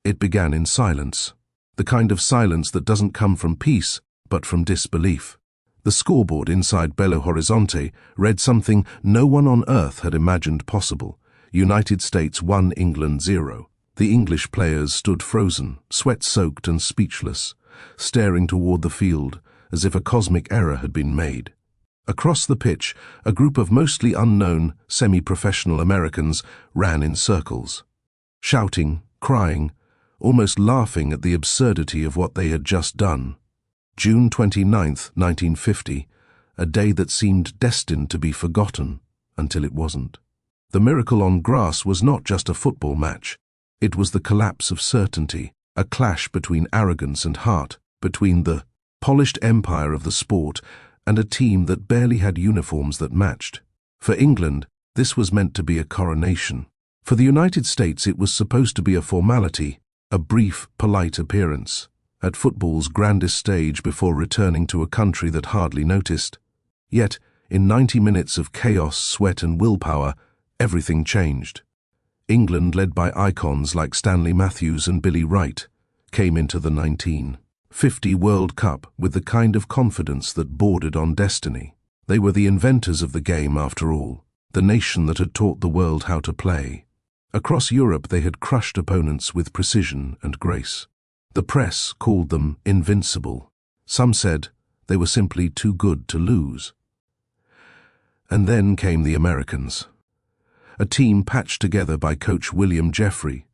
It began in silence, the kind of silence that doesn't come from peace, but from disbelief. The scoreboard inside Belo Horizonte read something no one on earth had imagined possible. United States 1, England 0. The English players stood frozen, sweat-soaked and speechless, staring toward the field as if a cosmic error had been made. Across the pitch, a group of mostly unknown, semi-professional Americans ran in circles, shouting, crying, almost laughing at the absurdity of what they had just done. June 29, 1950, a day that seemed destined to be forgotten until it wasn't. The miracle on grass was not just a football match. It was the collapse of certainty, a clash between arrogance and heart, between the polished empire of the sport and a team that barely had uniforms that matched. For England, this was meant to be a coronation. For the United States, it was supposed to be a formality, a brief, polite appearance, at football's grandest stage before returning to a country that hardly noticed. Yet, in 90 minutes of chaos, sweat and willpower, everything changed. England, led by icons like Stanley Matthews and Billy Wright, came into the 1950 World Cup with the kind of confidence that bordered on destiny. They were the inventors of the game, after all, the nation that had taught the world how to play. Across Europe, they had crushed opponents with precision and grace. The press called them invincible. Some said they were simply too good to lose. And then came the Americans. A team patched together by coach William Jeffrey,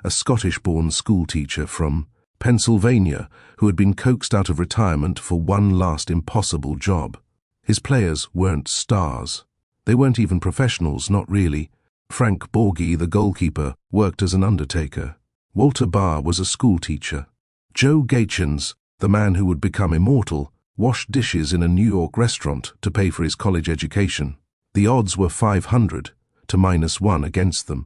a Scottish-born schoolteacher from Pennsylvania who had been coaxed out of retirement for one last impossible job. His players weren't stars. They weren't even professionals, not really. Frank Borghi, the goalkeeper, worked as an undertaker. Walter Barr was a schoolteacher. Joe Gaetjens, the man who would become immortal, washed dishes in a New York restaurant to pay for his college education. The odds were 500 to -1 against them.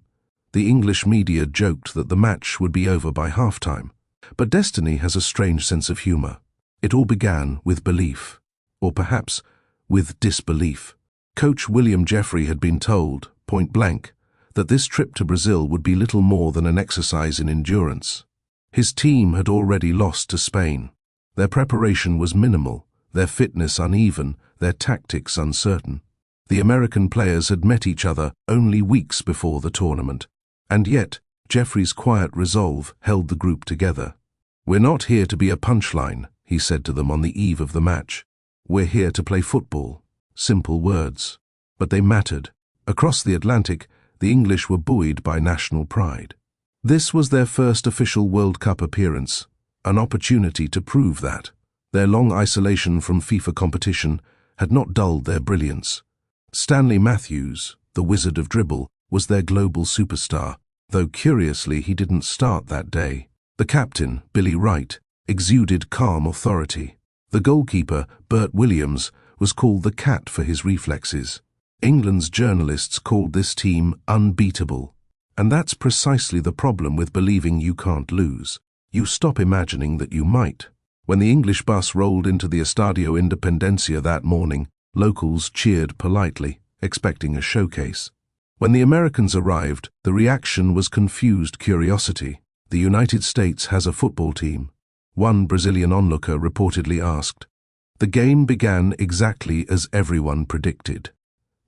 The English media joked that the match would be over by halftime. But destiny has a strange sense of humor. It all began with belief, or perhaps with disbelief. Coach William Jeffrey had been told, point blank, that this trip to Brazil would be little more than an exercise in endurance. His team had already lost to Spain. Their preparation was minimal, their fitness uneven, their tactics uncertain. The American players had met each other only weeks before the tournament, and yet Jeffrey's quiet resolve held the group together. "We're not here to be a punchline," he said to them on the eve of the match. "We're here to play football." Simple words, but they mattered. Across the Atlantic, the English were buoyed by national pride. This was their first official World Cup appearance, an opportunity to prove that. Their long isolation from FIFA competition had not dulled their brilliance. Stanley Matthews, the wizard of dribble, was their global superstar, though curiously he didn't start that day. The captain, Billy Wright, exuded calm authority. The goalkeeper, Bert Williams, was called the Cat for his reflexes. England's journalists called this team unbeatable. And that's precisely the problem with believing you can't lose. You stop imagining that you might. When the English bus rolled into the Estadio Independencia that morning, locals cheered politely, expecting a showcase. When the Americans arrived, the reaction was confused curiosity. "The United States has a football team," one Brazilian onlooker reportedly asked. The game began exactly as everyone predicted.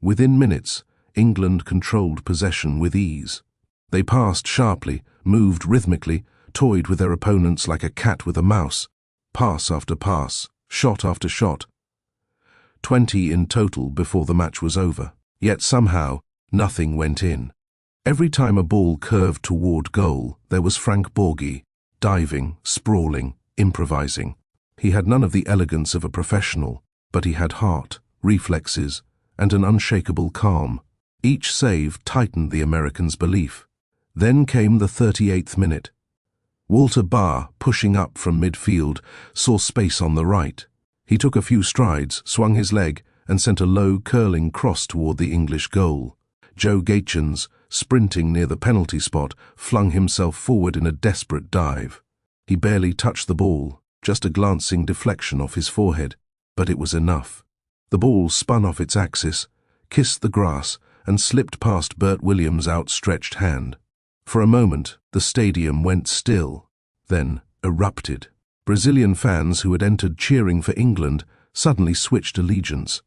Within minutes, England controlled possession with ease. They passed sharply, moved rhythmically, toyed with their opponents like a cat with a mouse, pass after pass, shot after shot. 20 in total before the match was over. Yet somehow, nothing went in. Every time a ball curved toward goal, there was Frank Borghi, diving, sprawling, improvising. He had none of the elegance of a professional, but he had heart, reflexes, and an unshakable calm. Each save tightened the Americans' belief. Then came the 38th minute. Walter Barr, pushing up from midfield, saw space on the right. He took a few strides, swung his leg, and sent a low, curling cross toward the English goal. Joe Gaetjens, sprinting near the penalty spot, flung himself forward in a desperate dive. He barely touched the ball, just a glancing deflection off his forehead, but it was enough. The ball spun off its axis, kissed the grass, and slipped past Bert Williams' outstretched hand. For a moment, the stadium went still, then erupted. Brazilian fans who had entered cheering for England suddenly switched allegiance.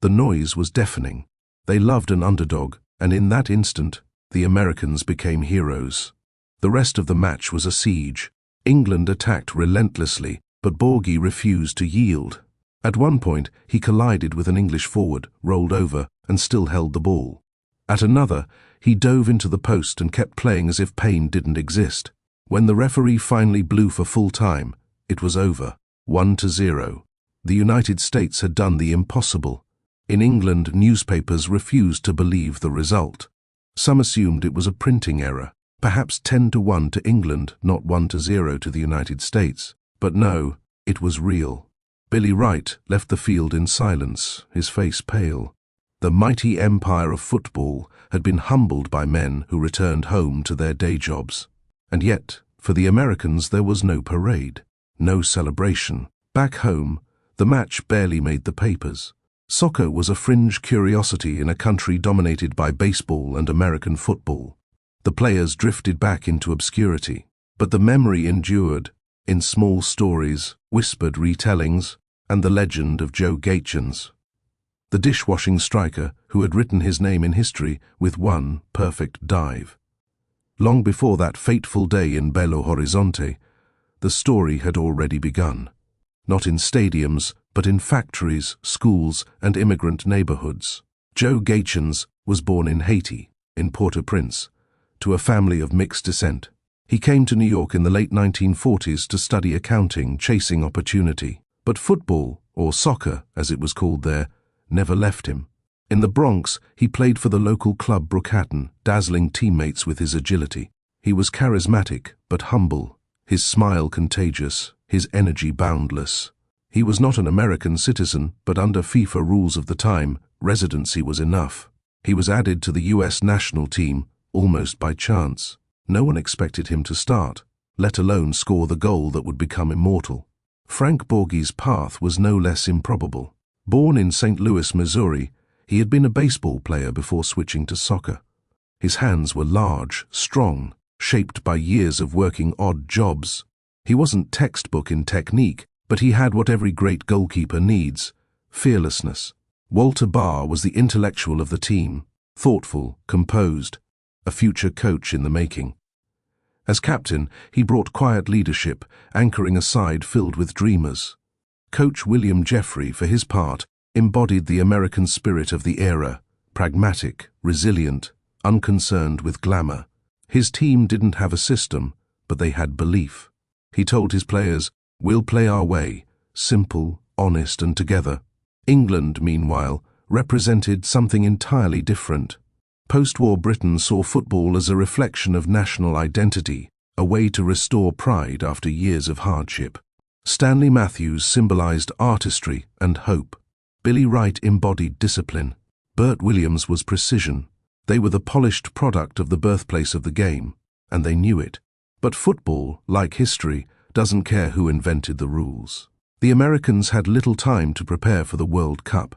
The noise was deafening. They loved an underdog, and in that instant, the Americans became heroes. The rest of the match was a siege. England attacked relentlessly, but Borghi refused to yield. At one point, he collided with an English forward, rolled over, and still held the ball. At another, he dove into the post and kept playing as if pain didn't exist. When the referee finally blew for full time, it was over, 1-0. The United States had done the impossible. In England, newspapers refused to believe the result. Some assumed it was a printing error, perhaps 10-1 to England, not 1-0 to the United States. But no, it was real. Billy Wright left the field in silence, his face pale. The mighty empire of football had been humbled by men who returned home to their day jobs. And yet, for the Americans, there was no parade, no celebration. Back home, the match barely made the papers. Soccer was a fringe curiosity in a country dominated by baseball and American football. The players drifted back into obscurity, but the memory endured in small stories, whispered retellings, and the legend of Joe Gaetjens, the dishwashing striker who had written his name in history with one perfect dive. Long before that fateful day in Belo Horizonte, the story had already begun. Not in stadiums, but in factories, schools, and immigrant neighborhoods. Joe Gaetjens was born in Haiti, in Port-au-Prince, to a family of mixed descent. He came to New York in the late 1940s to study accounting, chasing opportunity. But football, or soccer as it was called there, never left him. In the Bronx, he played for the local club Brookhaven, dazzling teammates with his agility. He was charismatic, but humble, his smile contagious, his energy boundless. He was not an American citizen, but under FIFA rules of the time, residency was enough. He was added to the US national team, almost by chance. No one expected him to start, let alone score the goal that would become immortal. Frank Borghi's path was no less improbable. Born in St. Louis, Missouri, he had been a baseball player before switching to soccer. His hands were large, strong, shaped by years of working odd jobs. He wasn't textbook in technique, but he had what every great goalkeeper needs: fearlessness. Walter Barr was the intellectual of the team, thoughtful, composed, a future coach in the making. As captain, he brought quiet leadership, anchoring a side filled with dreamers. Coach William Jeffrey, for his part, embodied the American spirit of the era, pragmatic, resilient, unconcerned with glamour. His team didn't have a system, but they had belief. He told his players, "We'll play our way, simple, honest, and together." England, meanwhile, represented something entirely different. Post-war Britain saw football as a reflection of national identity, a way to restore pride after years of hardship. Stanley Matthews symbolized artistry and hope. Billy Wright embodied discipline. Bert Williams was precision. They were the polished product of the birthplace of the game, and they knew it. But football, like history, doesn't care who invented the rules. The Americans had little time to prepare for the World Cup.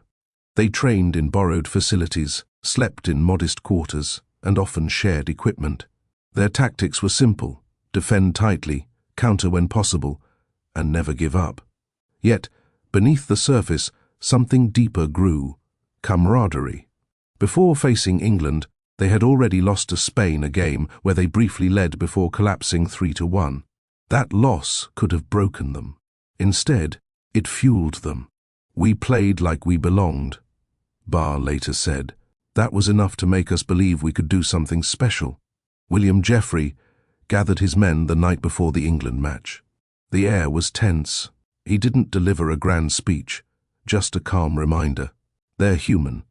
They trained in borrowed facilities, slept in modest quarters, and often shared equipment. Their tactics were simple: defend tightly, counter when possible, and never give up. Yet, beneath the surface, something deeper grew: camaraderie. Before facing England, they had already lost to Spain, a game where they briefly led before collapsing 3-1. That loss could have broken them. Instead, it fueled them. "We played like we belonged," Barr later said. "That was enough to make us believe we could do something special." William Jeffrey gathered his men the night before the England match. The air was tense. He didn't deliver a grand speech, just a calm reminder. They're human.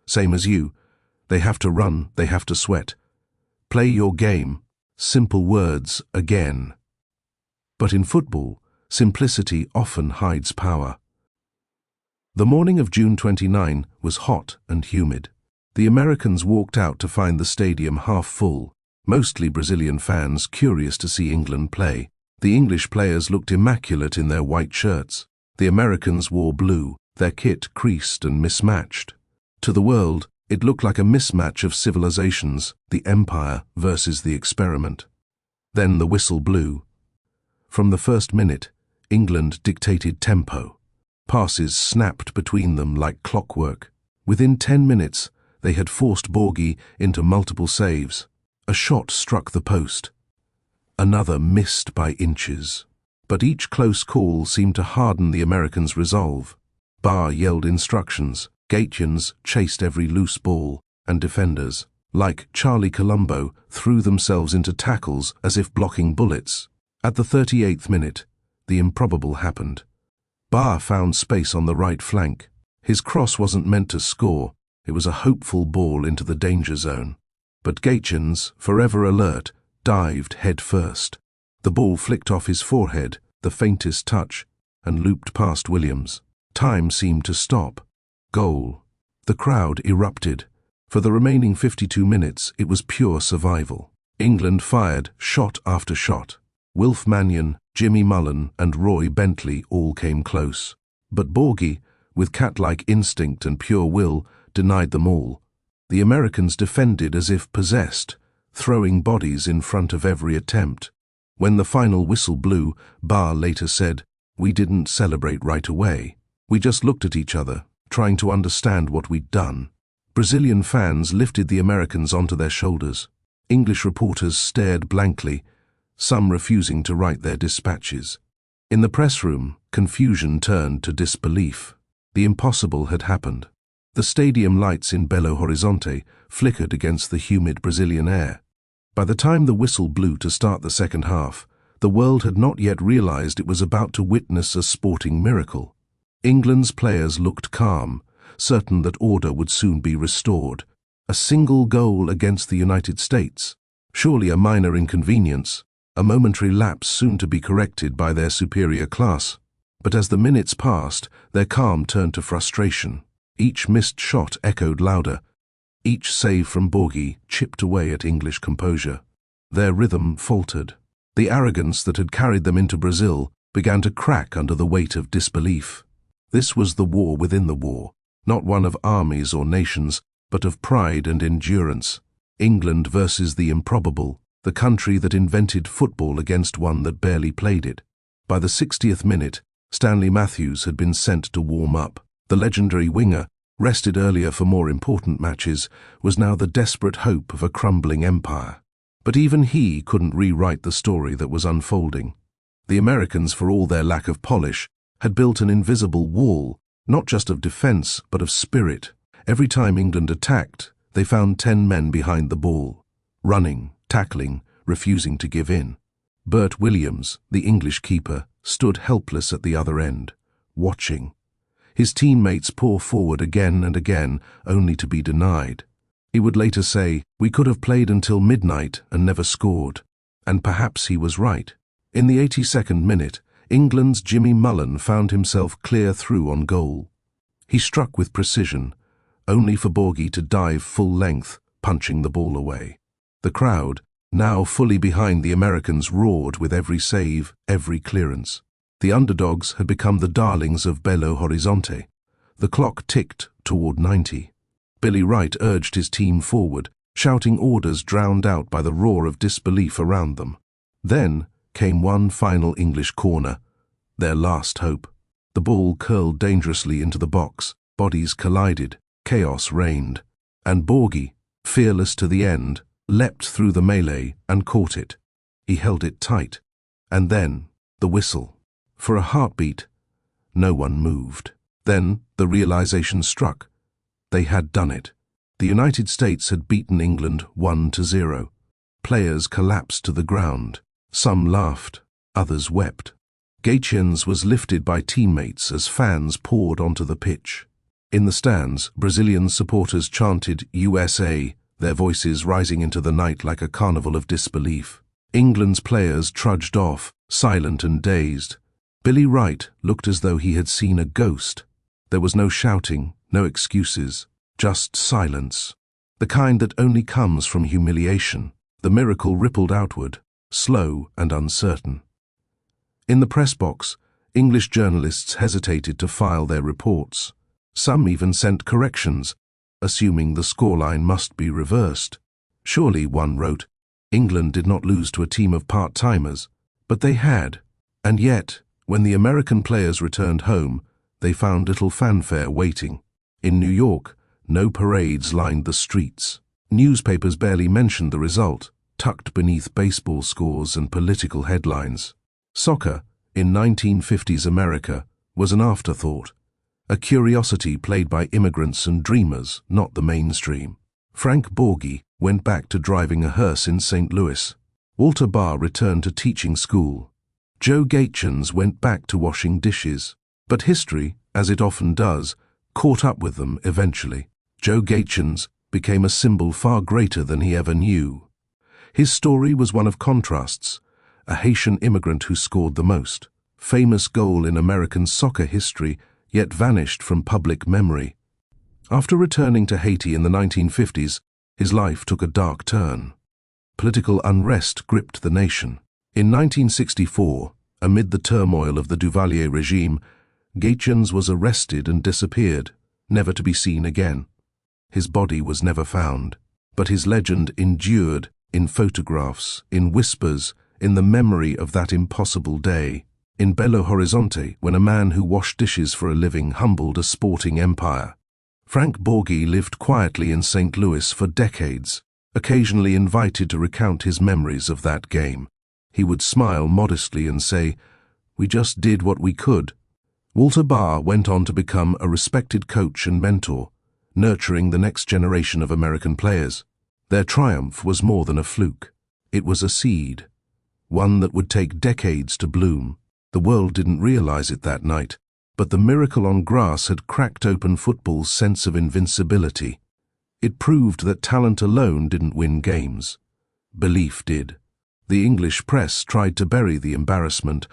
Same as you. They have to run, they have to sweat. Play your game. Simple words again. But in football, simplicity often hides power. The morning of June 29 was hot and humid. The Americans walked out to find the stadium half full, mostly Brazilian fans curious to see England play. The English players looked immaculate in their white shirts. The Americans wore blue, their kit creased and mismatched. To the world, It looked like a mismatch of civilizations, the empire versus the experiment. Then the whistle blew. From the first minute, England dictated tempo. Passes snapped between them like clockwork. Within 10 minutes, they had forced Borghi into multiple saves. A shot struck the post. Another missed by inches. But each close call seemed to harden the Americans' resolve. Barr yelled instructions. Gaetians chased every loose ball, and defenders, like Charlie Colombo, threw themselves into tackles as if blocking bullets. At the 38th minute, the improbable happened. Barr found space on the right flank. His cross wasn't meant to score, it was a hopeful ball into the danger zone. But Gaetians, forever alert, dived head first. The ball flicked off his forehead, the faintest touch, and looped past Williams. Time seemed to stop. Goal. The crowd erupted. For the remaining 52 minutes, it was pure survival. England fired shot after shot. Wilf Mannion, Jimmy Mullen, and Roy Bentley all came close. But Borghi, with cat-like instinct and pure will, denied them all. The Americans defended as if possessed, throwing bodies in front of every attempt. When the final whistle blew, Barr later said, "We didn't celebrate right away. We just looked at each other, trying to understand what we'd done." Brazilian fans lifted the Americans onto their shoulders. English reporters stared blankly, some refusing to write their dispatches. In the press room, confusion turned to disbelief. The impossible had happened. The stadium lights in Belo Horizonte flickered against the humid Brazilian air. By the time the whistle blew to start the second half, the world had not yet realized it was about to witness a sporting miracle. England's players looked calm, certain that order would soon be restored. A single goal against the United States, surely a minor inconvenience, a momentary lapse soon to be corrected by their superior class. But as the minutes passed, their calm turned to frustration. Each missed shot echoed louder. Each save from Borghi chipped away at English composure. Their rhythm faltered. The arrogance that had carried them into Brazil began to crack under the weight of disbelief. This was the war within the war, not one of armies or nations, but of pride and endurance. England versus the improbable, the country that invented football against one that barely played it. By the 60th minute, Stanley Matthews had been sent to warm up. The legendary winger, rested earlier for more important matches, was now the desperate hope of a crumbling empire. But even he couldn't rewrite the story that was unfolding. The Americans, for all their lack of polish, had built an invisible wall, not just of defense, but of spirit. Every time England attacked, they found 10 men behind the ball, running, tackling, refusing to give in. Bert Williams, the English keeper, stood helpless at the other end, watching. His teammates pour forward again and again, only to be denied. He would later say, "We could have played until midnight and never scored." And perhaps he was right. In the 82nd minute, England's Jimmy Mullen found himself clear through on goal. He struck with precision, only for Borghi to dive full length, punching the ball away. The crowd, now fully behind the Americans, roared with every save, every clearance. The underdogs had become the darlings of Belo Horizonte. The clock ticked toward 90. Billy Wright urged his team forward, shouting orders drowned out by the roar of disbelief around them. Then came one final English corner, their last hope. The ball curled dangerously into the box, bodies collided, chaos reigned. And Borghi, fearless to the end, leapt through the melee and caught it. He held it tight. And then, the whistle. For a heartbeat, no one moved. Then the realization struck. They had done it. The United States had beaten England 1-0. Players collapsed to the ground. Some laughed, others wept. Gaetians was lifted by teammates as fans poured onto the pitch. In the stands, Brazilian supporters chanted USA, their voices rising into the night like a carnival of disbelief. England's players trudged off, silent and dazed. Billy Wright looked as though he had seen a ghost. There was no shouting, no excuses, just silence. The kind that only comes from humiliation. The miracle rippled outward, slow and uncertain. In the press box, English journalists hesitated to file their reports. Some even sent corrections, assuming the scoreline must be reversed. Surely, one wrote, England did not lose to a team of part-timers, but they had. And yet, when the American players returned home, they found little fanfare waiting. In New York, no parades lined the streets. Newspapers barely mentioned the result, tucked beneath baseball scores and political headlines. Soccer, in 1950s America, was an afterthought, a curiosity played by immigrants and dreamers, not the mainstream. Frank Borghi went back to driving a hearse in St. Louis. Walter Barr returned to teaching school. Joe Gaetjens went back to washing dishes. But history, as it often does, caught up with them eventually. Joe Gaetjens became a symbol far greater than he ever knew. His story was one of contrasts, a Haitian immigrant who scored the most famous goal in American soccer history, yet vanished from public memory. After returning to Haiti in the 1950s, his life took a dark turn. Political unrest gripped the nation. In 1964, amid the turmoil of the Duvalier regime, Gaetjens was arrested and disappeared, never to be seen again. His body was never found, but his legend endured in photographs, in whispers, in the memory of that impossible day. In Belo Horizonte, when a man who washed dishes for a living humbled a sporting empire. Frank Borghi lived quietly in St. Louis for decades, occasionally invited to recount his memories of that game. He would smile modestly and say, "We just did what we could." Walter Barr went on to become a respected coach and mentor, nurturing the next generation of American players. Their triumph was more than a fluke. It was a seed, one that would take decades to bloom. The world didn't realize it that night, but the miracle on grass had cracked open football's sense of invincibility. It proved that talent alone didn't win games. Belief did. The English press tried to bury the embarrassment,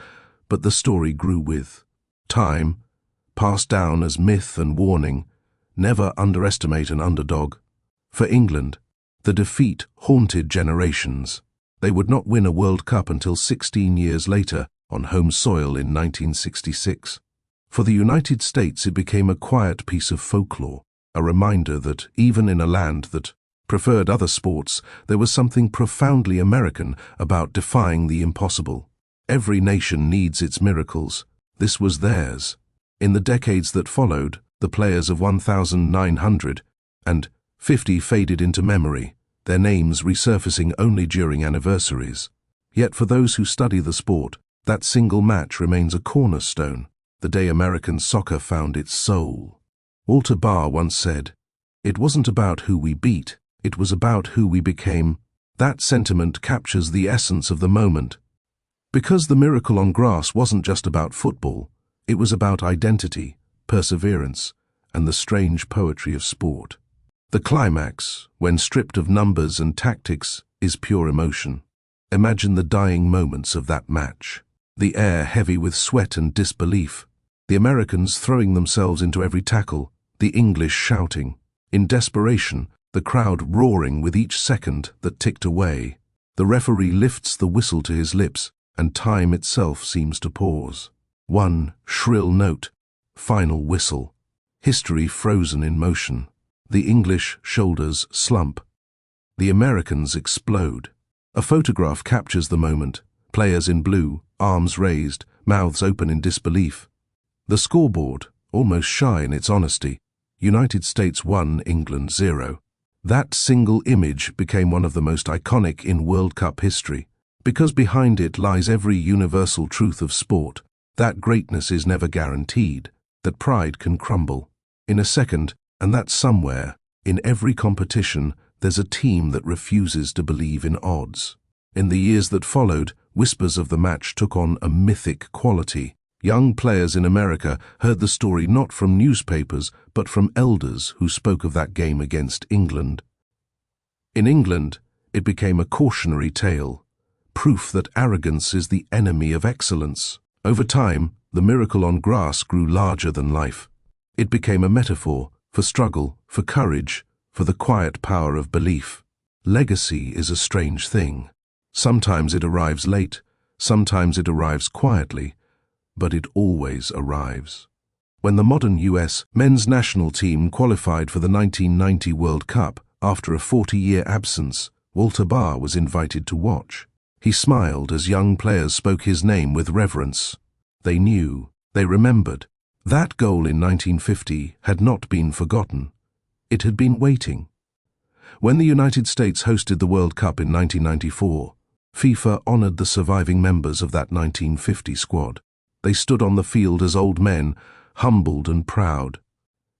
but the story grew with time, passed down as myth and warning. Never underestimate an underdog. For England, the defeat haunted generations. They would not win a World Cup until 16 years later, on home soil in 1966. For the United States, it became a quiet piece of folklore, a reminder that even in a land that preferred other sports, there was something profoundly American about defying the impossible. Every nation needs its miracles. This was theirs. In the decades that followed, the players of 1900 and 50 faded into memory, their names resurfacing only during anniversaries. Yet for those who study the sport, that single match remains a cornerstone, the day American soccer found its soul. Walter Barr once said, "It wasn't about who we beat, it was about who we became." That sentiment captures the essence of the moment. Because the miracle on grass wasn't just about football, it was about identity, perseverance, and the strange poetry of sport. The climax, when stripped of numbers and tactics, is pure emotion. Imagine the dying moments of that match. The air heavy with sweat and disbelief. The Americans throwing themselves into every tackle, the English shouting. In desperation, the crowd roaring with each second that ticked away. The referee lifts the whistle to his lips, and time itself seems to pause. One shrill note, final whistle. History frozen in motion. The English shoulders slump. The Americans explode. A photograph captures the moment. Players in blue, arms raised, mouths open in disbelief. The scoreboard, almost shy in its honesty. United States 1, England 0. That single image became one of the most iconic in World Cup history, because behind it lies every universal truth of sport, that greatness is never guaranteed, that pride can crumble in a second, and that somewhere, in every competition, there's a team that refuses to believe in odds. In the years that followed, whispers of the match took on a mythic quality. Young players in America heard the story not from newspapers, but from elders who spoke of that game against England. In England, it became a cautionary tale, proof that arrogance is the enemy of excellence. Over time, the miracle on grass grew larger than life. It became a metaphor for struggle, for courage, for the quiet power of belief. Legacy is a strange thing. Sometimes it arrives late, sometimes it arrives quietly, but it always arrives. When the modern US men's national team qualified for the 1990 World Cup after a 40-year absence, Walter Barr was invited to watch. He smiled as young players spoke his name with reverence. They knew, they remembered. That goal in 1950 had not been forgotten. It had been waiting. When the United States hosted the World Cup in 1994, FIFA honored the surviving members of that 1950 squad. They stood on the field as old men, humbled and proud.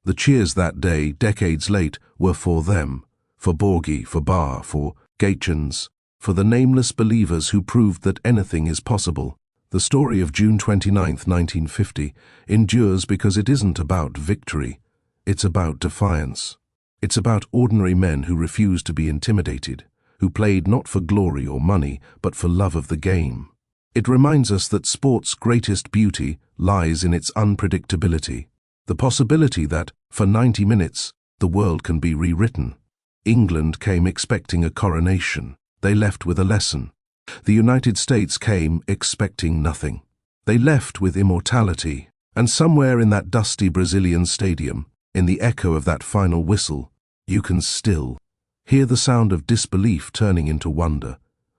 The cheers that day, decades late, were for them, for Borghi, for Barr, for Gaetjens, for the nameless believers who proved that anything is possible. The story of June 29, 1950, endures because it isn't about victory. It's about defiance. It's about ordinary men who refused to be intimidated, who played not for glory or money, but for love of the game. It reminds us that sport's greatest beauty lies in its unpredictability, the possibility that, for 90 minutes, the world can be rewritten. England came expecting a coronation. They left with a lesson. The United States came expecting nothing. They left with immortality, and somewhere in that dusty Brazilian stadium, in the echo of that final whistle, you can still hear the sound of disbelief turning into wonder,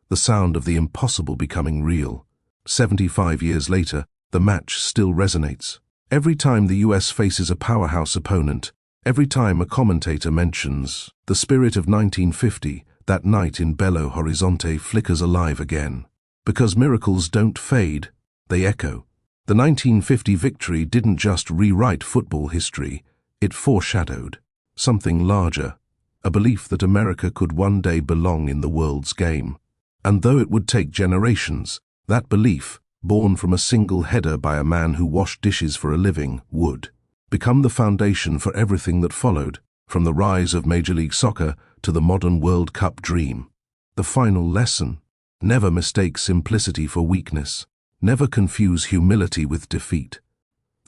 the sound of the impossible becoming real. 75 years later, the match still resonates. Every time the US faces a powerhouse opponent, every time a commentator mentions the spirit of 1950, that night in Belo Horizonte flickers alive again. Because miracles don't fade, they echo. The 1950 victory didn't just rewrite football history, it foreshadowed something larger, a belief that America could one day belong in the world's game. And though it would take generations, that belief, born from a single header by a man who washed dishes for a living, would become the foundation for everything that followed, from the rise of Major League Soccer to the modern World Cup dream. The final lesson: never mistake simplicity for weakness. Never confuse humility with defeat.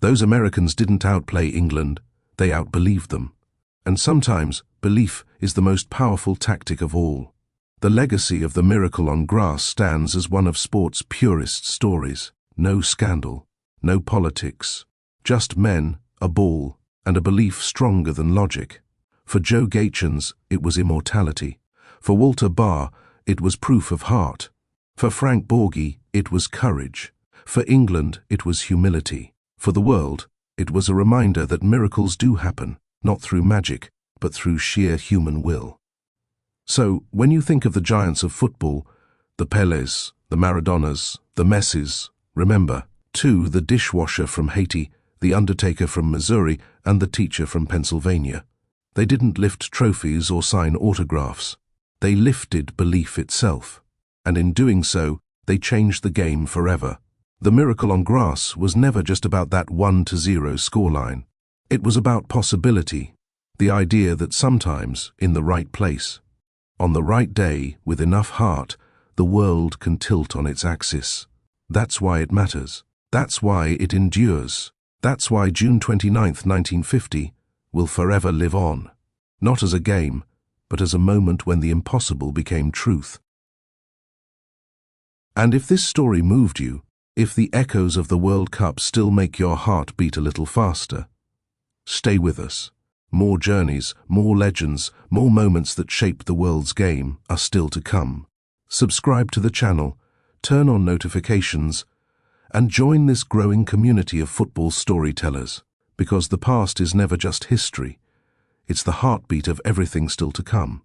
Those Americans didn't outplay England, they outbelieved them. And sometimes, belief is the most powerful tactic of all. The legacy of the miracle on grass stands as one of sport's purest stories. No scandal, no politics, just men, a ball, and a belief stronger than logic. For Joe Gaetjens, it was immortality. For Walter Barr, it was proof of heart. For Frank Borghi, it was courage. For England, it was humility. For the world, it was a reminder that miracles do happen, not through magic, but through sheer human will. So, when you think of the giants of football, the Pelés, the Maradonas, the Messis, remember, too, the dishwasher from Haiti, the undertaker from Missouri, and the teacher from Pennsylvania. They didn't lift trophies or sign autographs. They lifted belief itself. And in doing so, they changed the game forever. The miracle on grass was never just about that 1-0 scoreline. It was about possibility, the idea that sometimes, in the right place, on the right day, with enough heart, the world can tilt on its axis. That's why it matters. That's why it endures. That's why June 29, 1950, will forever live on. Not as a game, but as a moment when the impossible became truth. And if this story moved you, if the echoes of the World Cup still make your heart beat a little faster, stay with us. More journeys, more legends, more moments that shaped the world's game are still to come. Subscribe to the channel, turn on notifications, and join this growing community of football storytellers, because the past is never just history. It's the heartbeat of everything still to come.